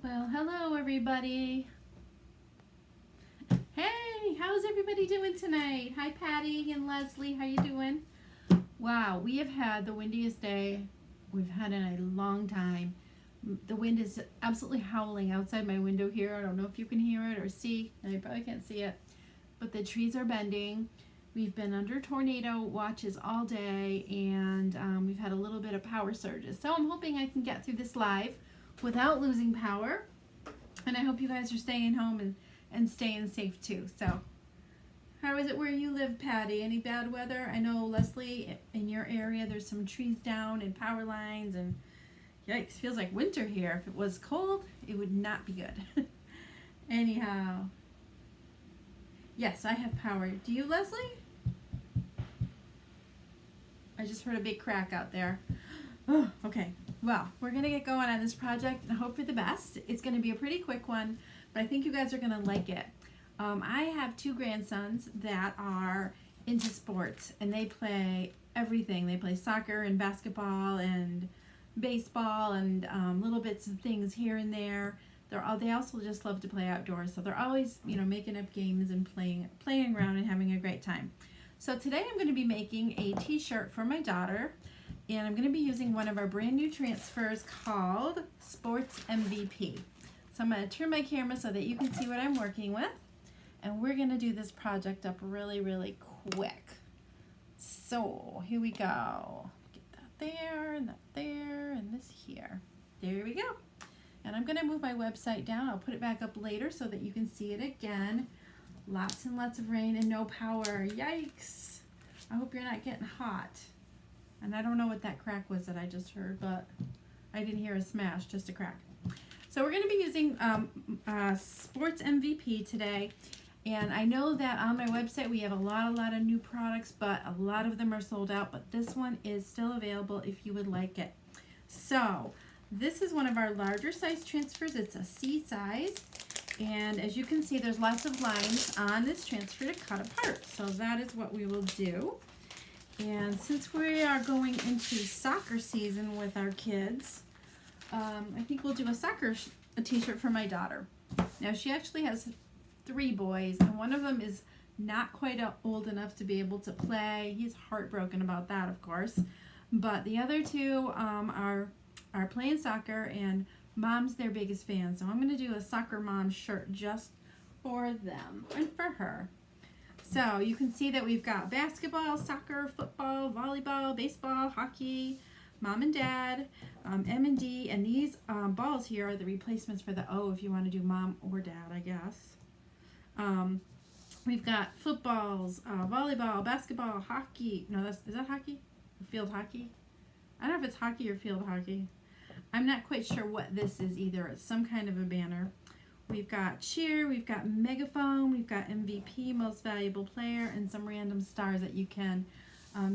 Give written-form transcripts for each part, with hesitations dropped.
Well, hello everybody. Hey, how's everybody doing tonight? Hi Patty and Leslie, how you doing? Wow, we have had the windiest day we've had in a long time. The wind is absolutely howling outside my window here. I don't know if you can hear it or see. No, you probably can't see it. But the trees are bending. We've been under tornado watches all day, and we've had a little bit of power surges. So I'm hoping I can get through this live without losing power. And I hope you guys are staying home and staying safe too. So how is it where you live, Patty? Any bad weather? I know, Leslie, in your area there's some trees down and power lines, and yikes, feels like winter here. If it was cold, it would not be good. Anyhow, yes, I have power. Do you, Leslie? I just heard a big crack out there. Oh, okay. Well, we're going to get going on this project and hope for the best. It's going to be a pretty quick one, but I think you guys are going to like it. I have two grandsons that are into sports, and they play everything. They play soccer and basketball and baseball and little bits of things here and there. They also just love to play outdoors, so they're always, making up games and playing around and having a great time. So today I'm going to be making a t-shirt for my daughter, and I'm going to be using one of our brand new transfers called Sports MVP. So I'm going to turn my camera so that you can see what I'm working with, and we're going to do this project up really, really quick. So here we go. Get that there, and that there, and this here. There we go. And I'm going to move my website down. I'll put it back up later so that you can see it again. Lots and lots of rain and no power. Yikes. I hope you're not getting hot. And I don't know what that crack was that I just heard, but I didn't hear a smash, just a crack. So we're going to be using Sports MVP today. And I know that on my website we have a lot of new products, but a lot of them are sold out. But this one is still available if you would like it. So this is one of our larger size transfers. It's a C size. And as you can see, there's lots of lines on this transfer to cut apart. So that is what we will do. And since we are going into soccer season with our kids, I think we'll do a t-shirt for my daughter. Now she actually has 3 boys, and one of them is not quite old enough to be able to play. He's heartbroken about that, of course. But the other 2 are playing soccer, and Mom's their biggest fan. So I'm going to do a soccer mom shirt just for them and for her. So you can see that we've got basketball, soccer, football, volleyball, baseball, hockey, mom and dad, M&D, and these balls here are the replacements for the O if you want to do mom or dad, I guess. We've got footballs, volleyball, basketball, hockey. No, is that hockey? Field hockey? I don't know if it's hockey or field hockey. I'm not quite sure what this is either. It's some kind of a banner. We've got cheer, we've got megaphone, we've got MVP, most valuable player, and some random stars that you can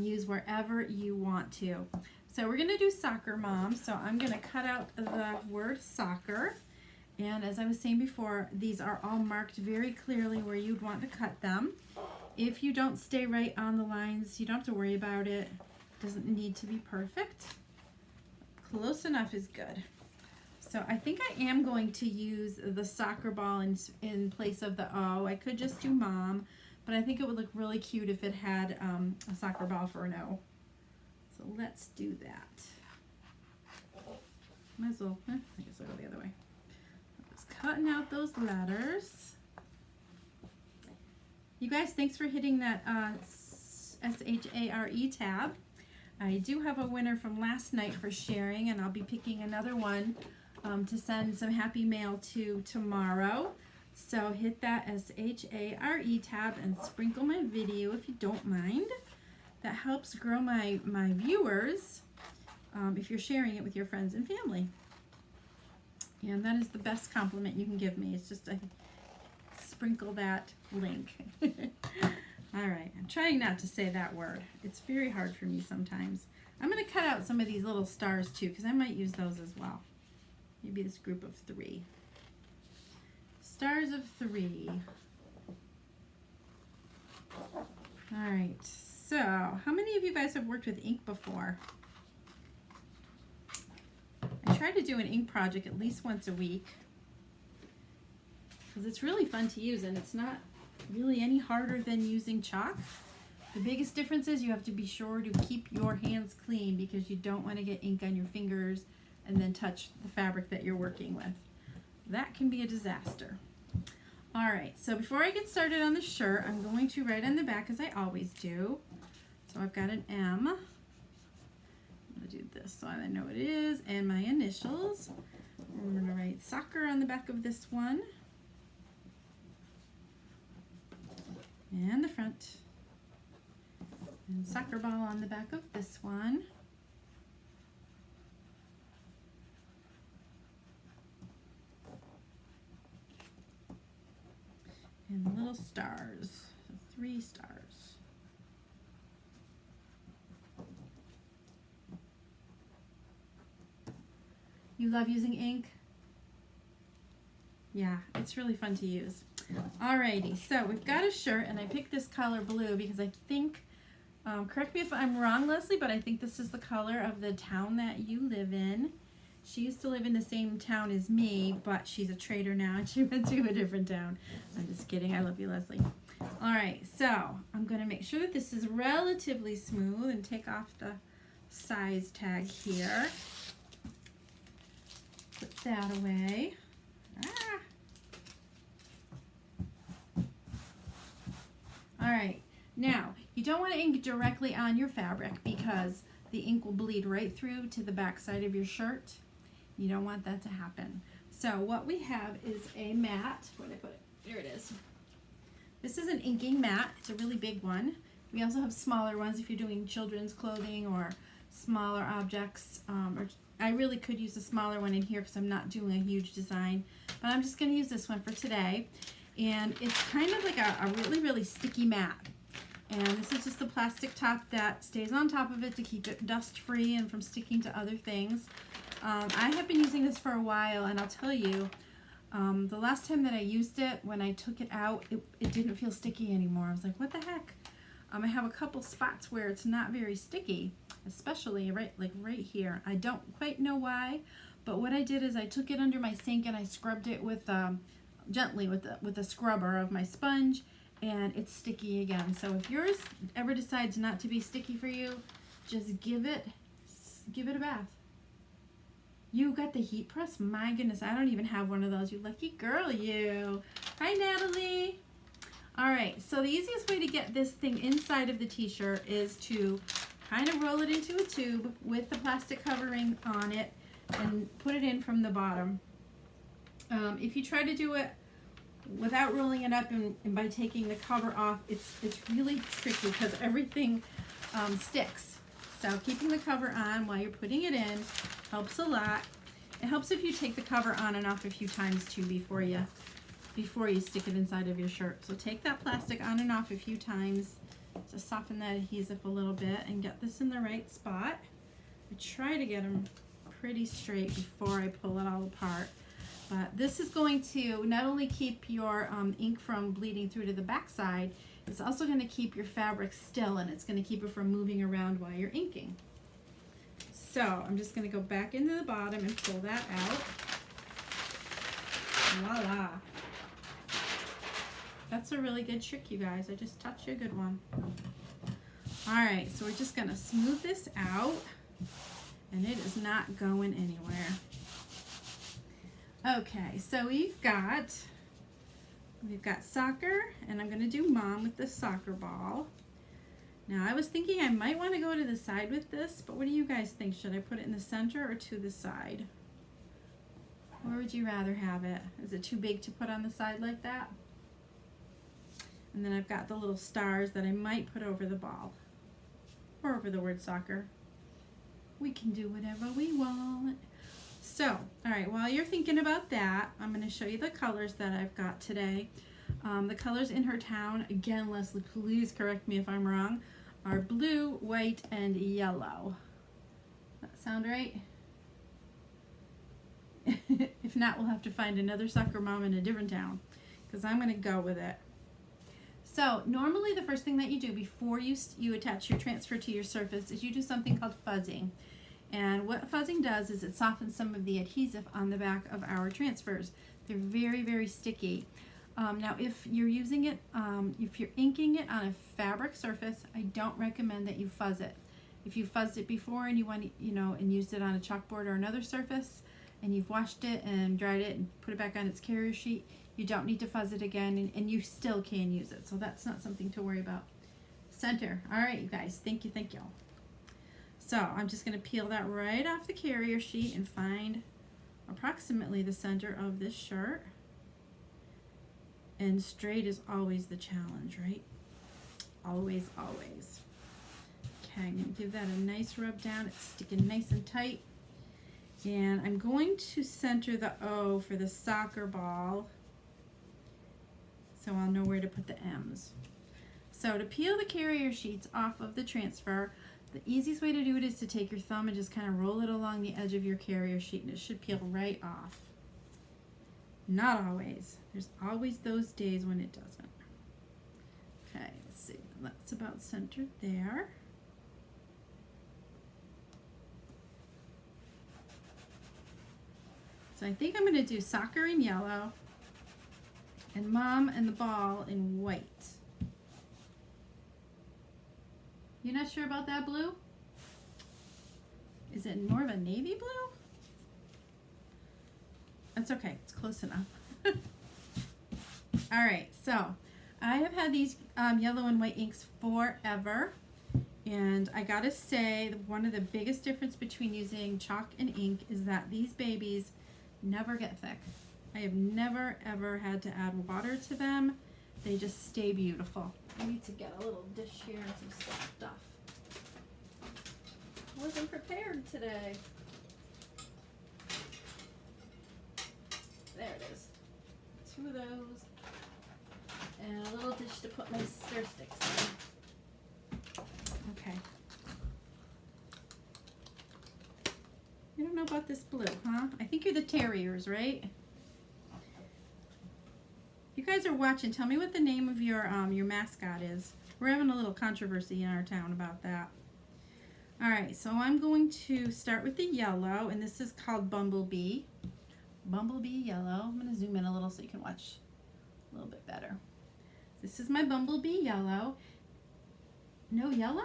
use wherever you want to. So we're going to do soccer mom. So I'm going to cut out the word soccer. And as I was saying before, these are all marked very clearly where you'd want to cut them. If you don't stay right on the lines, you don't have to worry about it. It doesn't need to be perfect. Close enough is good. So I think I am going to use the soccer ball in place of the O. I could just do mom, but I think it would look really cute if it had a soccer ball for an O. So let's do that. Might as well, I guess I'll go the other way. Just cutting out those letters. You guys, thanks for hitting that SHARE tab. I do have a winner from last night for sharing, and I'll be picking another one to send some happy mail to tomorrow. So hit that SHARE tab and sprinkle my video if you don't mind. That helps grow my viewers if you're sharing it with your friends and family. And that is the best compliment you can give me. It's just sprinkle that link. All right, I'm trying not to say that word. It's very hard for me sometimes. I'm going to cut out some of these little stars too, because I might use those as well. Maybe this group of 3. Stars of 3. All right, so how many of you guys have worked with ink before? I try to do an ink project at least once a week. because it's really fun to use and it's not really any harder than using chalk. The biggest difference is you have to be sure to keep your hands clean because you don't want to get ink on your fingers and then touch the fabric that you're working with. That can be a disaster. All right, so before I get started on the shirt, I'm going to write on the back as I always do. So I've got an M. I'm going to do this so I know what it is, and my initials. I'm going to write soccer on the back of this one. And the front. And soccer ball on the back of this one. And little stars, so 3 stars. You love using ink? Yeah, it's really fun to use. Alrighty, so we've got a shirt, and I picked this color blue because I think, correct me if I'm wrong, Leslie, but I think this is the color of the town that you live in. She used to live in the same town as me, but she's a trader now and she went to a different town. I'm just kidding. I love you, Leslie. All right, so I'm going to make sure that this is relatively smooth and take off the size tag here. Put that away. Ah. All right, now you don't want to ink directly on your fabric because the ink will bleed right through to the back side of your shirt. You don't want that to happen. So what we have is a mat. Where did I put it? There it is. This is an inking mat. It's a really big one. We also have smaller ones if you're doing children's clothing or smaller objects. Or I really could use a smaller one in here because I'm not doing a huge design. But I'm just going to use this one for today. And it's kind of like a really, really sticky mat. And this is just the plastic top that stays on top of it to keep it dust free and from sticking to other things. I have been using this for a while, and I'll tell you, the last time that I used it, when I took it out, it didn't feel sticky anymore. I was like, what the heck? I have a couple spots where it's not very sticky, especially right here. I don't quite know why, but what I did is I took it under my sink and I scrubbed it with gently with a scrubber of my sponge, and it's sticky again. So if yours ever decides not to be sticky for you, just give it a bath. You got the heat press? My goodness, I don't even have one of those. You lucky girl, you. Hi, Natalie. All right, so the easiest way to get this thing inside of the t-shirt is to kind of roll it into a tube with the plastic covering on it and put it in from the bottom. If you try to do it without rolling it up and by taking the cover off, it's really tricky because everything sticks. So keeping the cover on while you're putting it in helps a lot. It helps if you take the cover on and off a few times too before you stick it inside of your shirt. So take that plastic on and off a few times to soften that adhesive a little bit and get this in the right spot. I try to get them pretty straight before I pull it all apart. But this is going to not only keep your ink from bleeding through to the back side, it's also going to keep your fabric still, and it's going to keep it from moving around while you're inking. So I'm just going to go back into the bottom and pull that out. Voila. That's a really good trick, you guys. I just taught you a good one. All right, so we're just going to smooth this out, and it is not going anywhere. Okay, so we've got soccer, and I'm going to do mom with the soccer ball. Now, I was thinking I might want to go to the side with this, but what do you guys think? Should I put it in the center or to the side? Where would you rather have it? Is it too big to put on the side like that? And then I've got the little stars that I might put over the ball or over the word soccer. We can do whatever we want. So, all right, while you're thinking about that, I'm going to show you the colors that I've got today. The colors in her town, again, Leslie, please correct me if I'm wrong, are blue, white, and yellow. Does that sound right? If not, we'll have to find another soccer mom in a different town, because I'm going to go with it. So normally the first thing that you do before you attach your transfer to your surface is you do something called fuzzing. And what fuzzing does is it softens some of the adhesive on the back of our transfers. They're very, very sticky. Now, if you're using it, if you're inking it on a fabric surface, I don't recommend that you fuzz it. If you fuzzed it before and you want to, and used it on a chalkboard or another surface, and you've washed it and dried it and put it back on its carrier sheet, you don't need to fuzz it again, and you still can use it. So that's not something to worry about. Center. All right, you guys. Thank you. Thank you. So I'm just going to peel that right off the carrier sheet and find approximately the center of this shirt. And straight is always the challenge, right? Always, always. Okay, I'm going to give that a nice rub down. It's sticking nice and tight. And I'm going to center the O for the soccer ball, so I'll know where to put the M's. So to peel the carrier sheets off of the transfer, the easiest way to do it is to take your thumb and just kind of roll it along the edge of your carrier sheet, and it should peel right off. Not always. There's always those days when it doesn't. Okay, let's see. That's about centered there. So I think I'm going to do soccer in yellow and mom and the ball in white. You're not sure about that blue? Is it more of a navy blue? That's okay, it's close enough. All right, so I have had these yellow and white inks forever, and I gotta say one of the biggest difference between using chalk and ink is that these babies never get thick. I have never ever had to add water to them. They just stay beautiful. I need to get a little dish here and some stuff. I wasn't prepared today. There it is. 2 of those. And a little dish to put my stir sticks in. Okay. You don't know about this blue, huh? I think you're the terriers, right? You guys are watching. Tell me what the name of your mascot is. We're having a little controversy in our town about that. All right, so I'm going to start with the yellow, and this is called Bumblebee. Bumblebee yellow. I'm going to zoom in a little so you can watch a little bit better. This is my Bumblebee yellow. No yellow?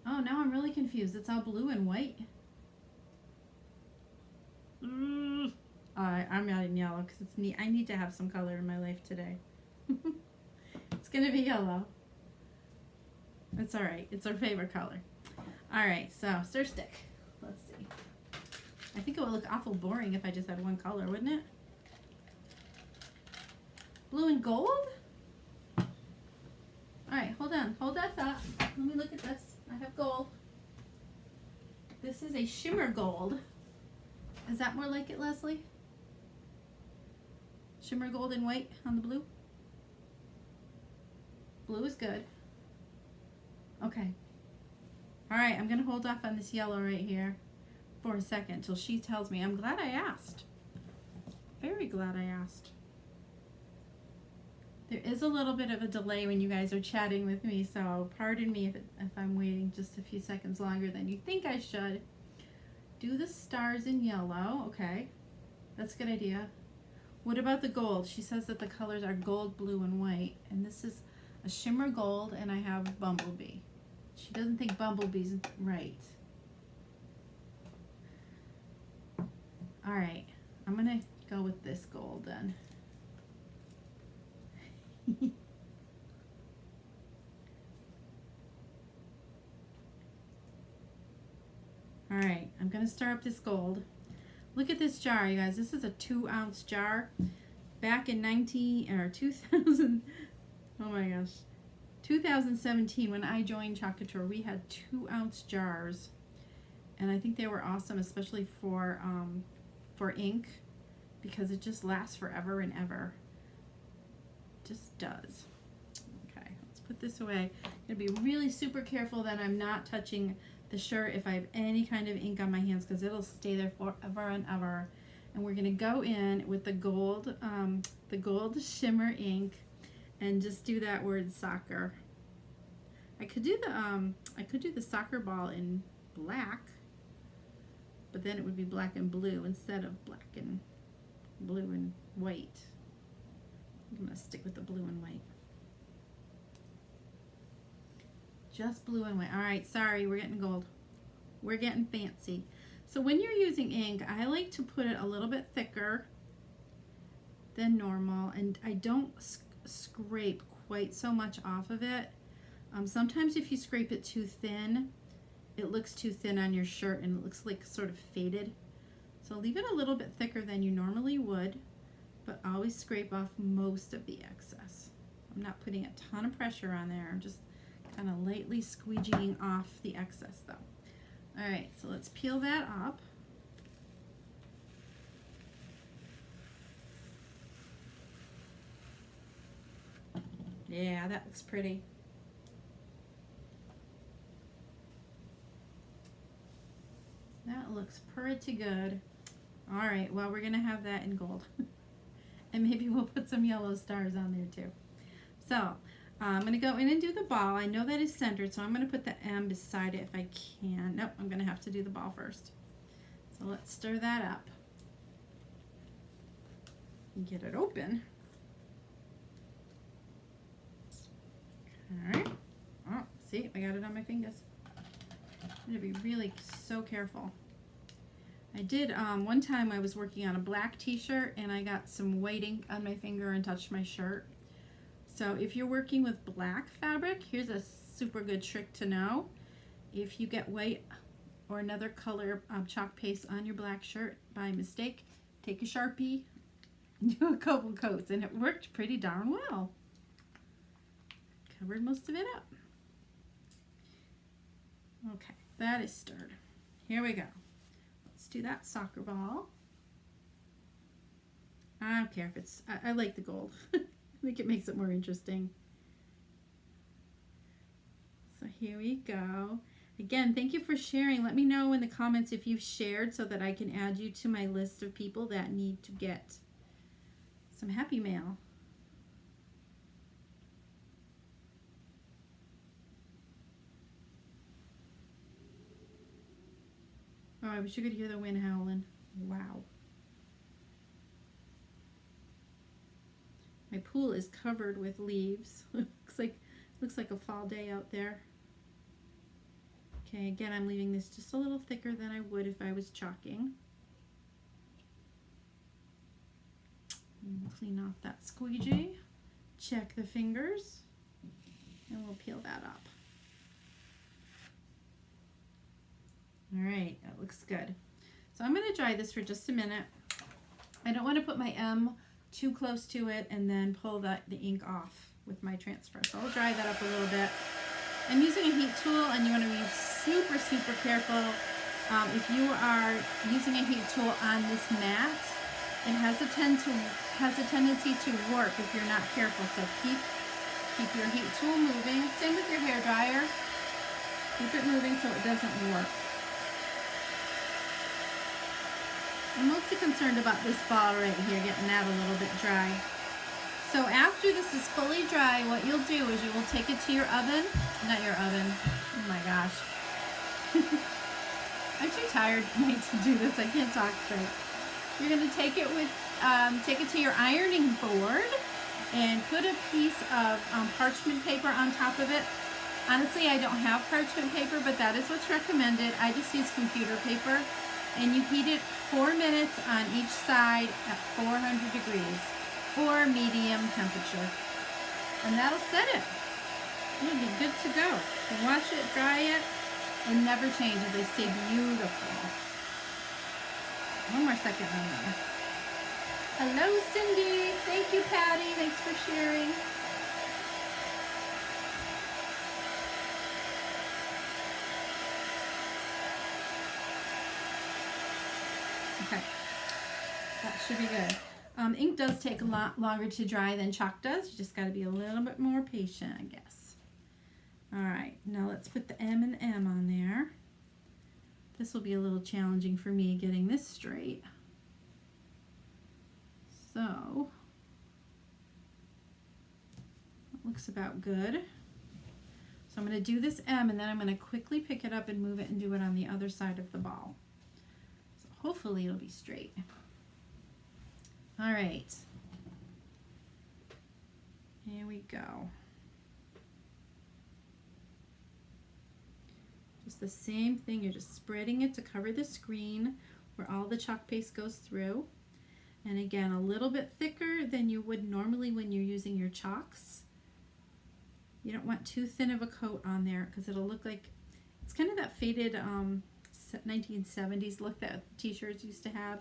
Oh, now I'm really confused. It's all blue and white. I'm not in yellow because it's neat. I need to have some color in my life today. It's going to be yellow. It's all right. It's our favorite color. All right, so stir stick. Let's see. I think it would look awful boring if I just had one color, wouldn't it? Blue and gold? All right, hold on. Hold that thought. Let me look at this. I have gold. This is a shimmer gold. Is that more like it, Leslie? Shimmer gold and white on the blue? Blue is good. Okay. All right, I'm going to hold off on this yellow right here for a second till she tells me. I'm glad I asked. Very glad I asked. There is a little bit of a delay when you guys are chatting with me, so pardon me if I'm waiting just a few seconds longer than you think I should. Do the stars in yellow. Okay, that's a good idea. What about the gold? She says that the colors are gold, blue, and white, and this is a shimmer gold, and I have Bumblebee. She doesn't think Bumblebee's right. All right, I'm gonna go with this gold then. All right, I'm gonna stir up this gold. Look at this jar, you guys. This is a 2-ounce jar. Back in 2000, oh my gosh, 2017 when I joined Chalk Couture, we had 2-ounce jars, and I think they were awesome, especially for ink, because it just lasts forever and ever. Just does. Okay, let's put this away. I'm gonna be really super careful that I'm not touching the shirt if I have any kind of ink on my hands, because it'll stay there forever and ever. And we're gonna go in with the gold shimmer ink and just do that word soccer. I could do the soccer ball in black, but then it would be black and blue instead of black and blue and white. I'm gonna stick with the blue and white. Just blue and white. All right, sorry, we're getting gold. We're getting fancy. So when you're using ink, I like to put it a little bit thicker than normal, and I don't scrape quite so much off of it. Sometimes if you scrape it too thin, it looks too thin on your shirt and it looks like sort of faded. So leave it a little bit thicker than you normally would, but always scrape off most of the excess. I'm not putting a ton of pressure on there. I'm just kind of lightly squeegeeing off the excess though. All right, so let's peel that up. Yeah, that looks pretty. That looks pretty good. All right, well, we're gonna have that in gold. And maybe we'll put some yellow stars on there too. So I'm gonna go in and do the ball. I know that is centered, so I'm gonna put the M beside it if I can. Nope, I'm gonna have to do the ball first. So let's stir that up and get it open. All right. Oh, see, I got it on my fingers. I'm gonna be really so careful. I did one time I was working on a black t-shirt and I got some white ink on my finger and touched my shirt. So if you're working with black fabric, here's a super good trick to know. If you get white or another color chalk paste on your black shirt by mistake, take a Sharpie and do a couple coats, and it worked pretty darn well. Covered most of it up. Okay, that is stirred. Here we go. Let's do that soccer ball. I don't care if it's, I like the gold. I think it makes it more interesting. So here we go. Again, thank you for sharing. Let me know in the comments if you've shared so that I can add you to my list of people that need to get some Happy Mail. Oh, I wish you could hear the wind howling. Wow. My pool is covered with leaves. looks like a fall day out there. Okay, again, I'm leaving this just a little thicker than I would if I was chalking. And clean off that squeegee. Check the fingers. And we'll peel that up. All right, that looks good. So I'm going to dry this for just a minute. I don't want to put my M too close to it and then pull the ink off with my transfer. So I'll dry that up a little bit. I'm using a heat tool, and you want to be super, super careful. If you are using a heat tool on this mat, it has a tendency to warp if you're not careful. So keep your heat tool moving. Same with your hair dryer. Keep it moving so it doesn't warp. I'm mostly concerned about this ball right here, getting that a little bit dry. So after this is fully dry, what you'll do is you will take it to your oven. Not your oven. Oh my gosh. I'm too tired tonight to do this. I can't talk straight. You're going to take it to your ironing board and put a piece of parchment paper on top of it. Honestly, I don't have parchment paper, but that is what's recommended. I just use computer paper. And you heat it 4 minutes on each side at 400 degrees or medium temperature. And that'll set it. It'll be good to go. So wash it, dry it, and never change it. They stay beautiful. One more second on there. Hello, Cindy. Thank you, Patty. Thanks for sharing. Okay, that should be good. Ink does take a lot longer to dry than chalk does. You just got to be a little bit more patient, I guess. All right, now let's put the M and M on there. This will be a little challenging for me getting this straight. So, that looks about good. So I'm going to do this M, and then I'm going to quickly pick it up and move it and do it on the other side of the ball. So hopefully it'll be straight. All right. Here we go. Just the same thing, you're just spreading it to cover the screen where all the chalk paste goes through. And again, a little bit thicker than you would normally when you're using your chalks. You don't want too thin of a coat on there because it'll look like, it's kind of that faded 1970s look that t-shirts used to have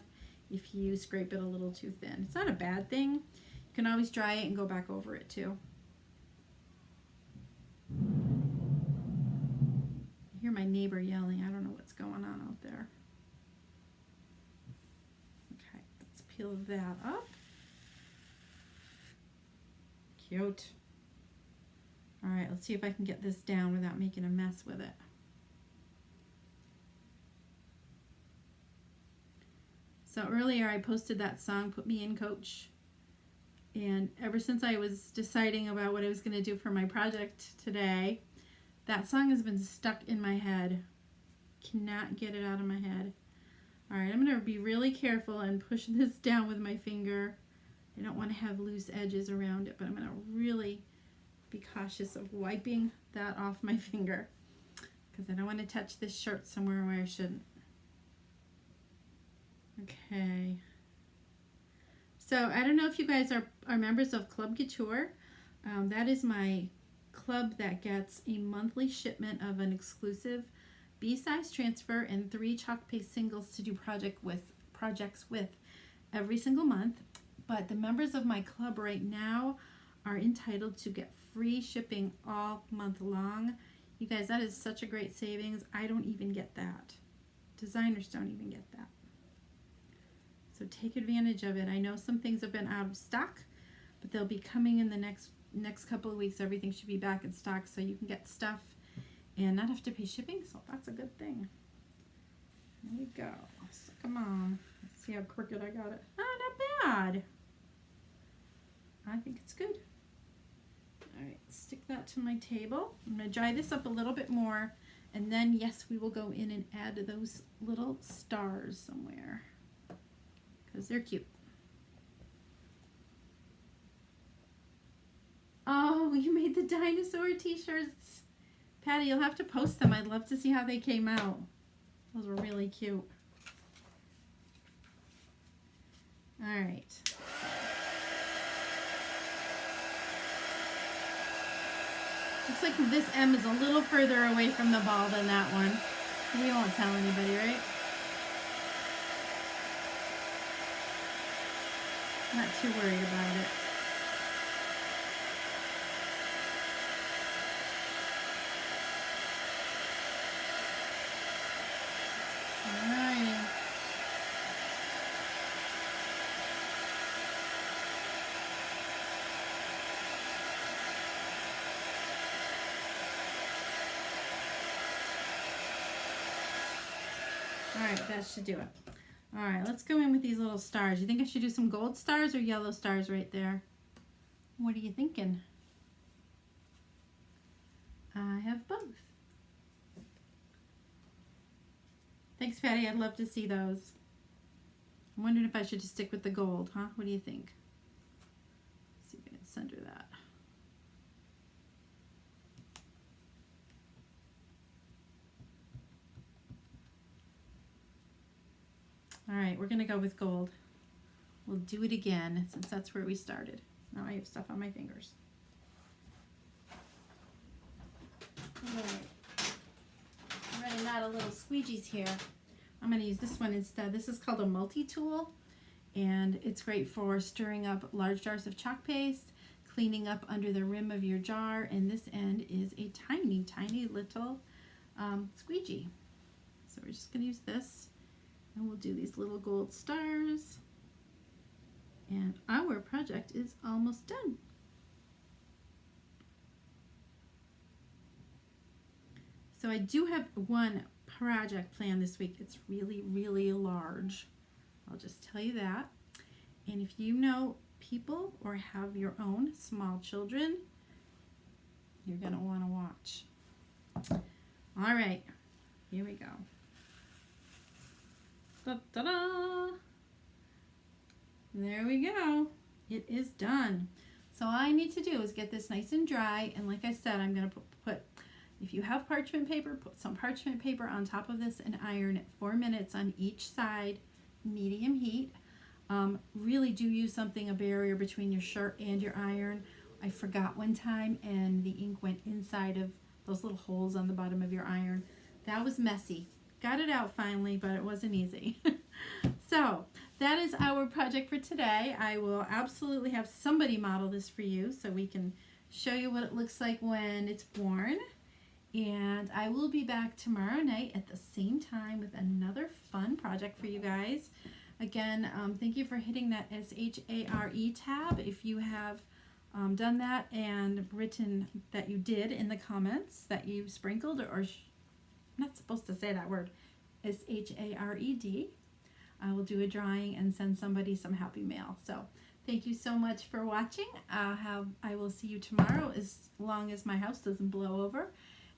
if you scrape it a little too thin. It's not a bad thing. You can always dry it and go back over it too. I hear my neighbor yelling. I don't know what's going on out there. Okay, let's peel that up. Cute. All right, let's see if I can get this down without making a mess with it. So earlier I posted that song, Put Me In, Coach. And ever since I was deciding about what I was going to do for my project today, that song has been stuck in my head. Cannot get it out of my head. All right, I'm going to be really careful and push this down with my finger. I don't want to have loose edges around it, but I'm going to really be cautious of wiping that off my finger because I don't want to touch this shirt somewhere where I shouldn't. Okay. So I don't know if you guys are members of Club Couture. That is my club that gets a monthly shipment of an exclusive B-size transfer and 3 chalk paste singles to do projects with every single month. But the members of my club right now are entitled to get free shipping all month long. You guys, that is such a great savings. I don't even get that. Designers don't even get that. So take advantage of it. I know some things have been out of stock, but they'll be coming in the next couple of weeks. Everything should be back in stock so you can get stuff and not have to pay shipping. So that's a good thing. There we go. So come on. Let's see how crooked I got it. Oh, not bad. I think it's good. All right, stick that to my table. I'm going to dry this up a little bit more, and then, yes, we will go in and add those little stars somewhere because they're cute. Oh, you made the dinosaur t-shirts. Patty, you'll have to post them. I'd love to see how they came out. Those were really cute. All right. Looks like this M is a little further away from the ball than that one. We won't tell anybody, right? Not too worried about it. Alright. Alright, that should do it. Alright, let's go in with these little stars. You think I should do some gold stars or yellow stars right there? What are you thinking? I have both. Thanks, Patty. I'd love to see those. I'm wondering if I should just stick with the gold, huh? What do you think? Let's see if I can center that. All right, we're gonna go with gold. We'll do it again since that's where we started. Now I have stuff on my fingers. All right. I'm running out of little squeegees here. I'm gonna use this one instead. This is called a multi-tool, and it's great for stirring up large jars of chalk paste, cleaning up under the rim of your jar, and this end is a tiny, tiny little squeegee. So we're just gonna use this. And we'll do these little gold stars. And our project is almost done. So I do have one project planned this week. It's really, really large. I'll just tell you that. And if you know people or have your own small children, you're going to want to watch. All right, here we go. Da-da-da. There we go. It is done. So all I need to do is get this nice and dry, and like I said, I'm going to put, if you have parchment paper, put some parchment paper on top of this and iron it 4 minutes on each side, medium heat. Really do use something, a barrier between your shirt and your iron. I forgot one time and the ink went inside of those little holes on the bottom of your iron. That was messy. Got it out finally, but it wasn't easy. So that is our project for today. I will absolutely have somebody model this for you so we can show you what it looks like when it's born. And I will be back tomorrow night at the same time with another fun project for you guys. Again, thank you for hitting that SHARE tab if you have done that and written that you did in the comments that you sprinkled, or I'm not supposed to say that word, SHARED. I will do a drawing and send somebody some happy mail. So thank you so much for watching. I will see you tomorrow as long as my house doesn't blow over.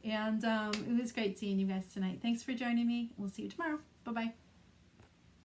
And it was great seeing you guys tonight. Thanks for joining me. We'll see you tomorrow. Bye-bye.